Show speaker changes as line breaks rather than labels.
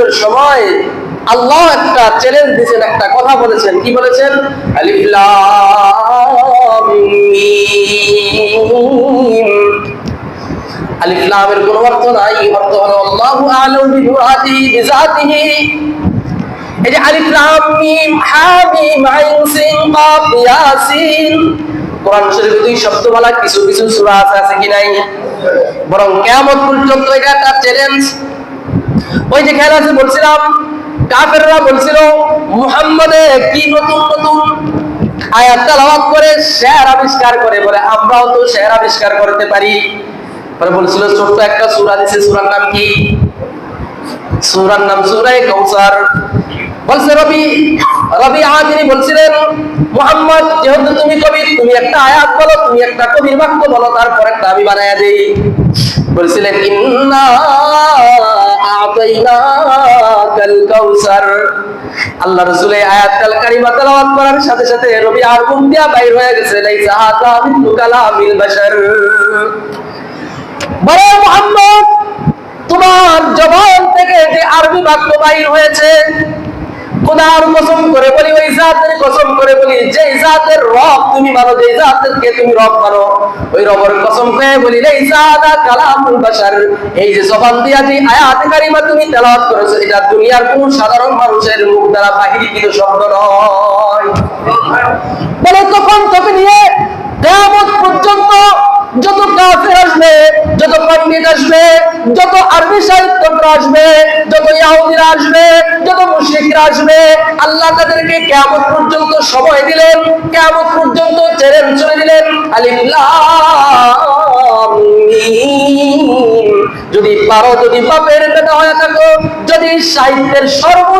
যুদ্ধের সময় আল্লাহ একটা চ্যালেঞ্জ দিয়েছেন, একটা কথা বলেছেন। কি বলেছেন? আলিফ লাম মিম। আলিফ লামের কোনো অর্থ নাই, অর্থ হলো আল্লাহু আ'লামু বিমুরাদিহি বিযাতিহি। এই যে আলিফ লাম মিম হা মিম আইন সিন কাফ ইয়াসিন, কোরআন শরীফে দুই শব্দ বলা কিছু কিছু সূরা আছে কি নাই? বরং কিয়ামত পর্যন্ত এটা একটা চ্যালেঞ্জ। ওই যে খেলা আছে বলছিলাম, কাফেররা বলছিল মুহাম্মদে কি নতুন নতুন আয়াত তেলাওয়াত করে শের আবিষ্কার করে, বলে আমরাও তো শের আবিষ্কার করতে পারি। পরে বলছিল ছোট্ট একটা সূরা দিয়েছে, সূরার নাম কি? সূরার নাম সূরা কাউসার। বলছে রবি তিনি বলছিলেন মুহাম্মদ, যেহেতু তুমি কবি, তুমি একটা আয়াত বলো, তুমি একটা কবির বাক্য বলো, তারপর একটা আমি বানায়া দেই। বলছিলেন ইন্না আ'তাইনাকাল কাউসার। আল্লাহ রাসূল এই আয়াতুল কারিমা তেলাওয়াত করার সাথে সাথে রবি আর মুখ দিয়া বাইর হয়ে গেছে, লাইসা হাযা মিনু কালামিল বাশার। বলে মুহাম্মদ, তোমার জবান থেকে যে আরবি বাক্য বাইর হয়েছে, খোদার কসম করে বলি, ওই জাতের কসম করে বলি, যে জাতের রব তুমি মানো, যে জাতকে তুমি রব মানো, ওই রবের কসম করে বলি, লাইসা হাযা কালামুল বাশার। এই যে জবান দিয়া যে আয়াত কারিমা তুমি তেলাওয়াত করেছো, এটা দুনিয়ার কোন সাধারণ মানুষের মুখ দ্বারা বাহিরকৃত শব্দ নয়। বলে তখন তোকে নিয়ে কিয়ামত পর্যন্ত যত কাফের আসবে, যত পণ্ডিত আসবে, যত আরবি সাহিত্যজ্ঞ আসবে, যত ইহুদিরা আসবে, যত মুশরিকরা আসবে, আল্লাহ তাদেরকে কিয়ামত পর্যন্ত সময় দিলেন, কিয়ামত পর্যন্ত চ্যালেঞ্জ ছুড়ে দিলেন, আলিফ লাম মিম। যদি পারো, যদি বাপের বেটা হয়ে থাকো, যদি সাহিত্যের সর্ব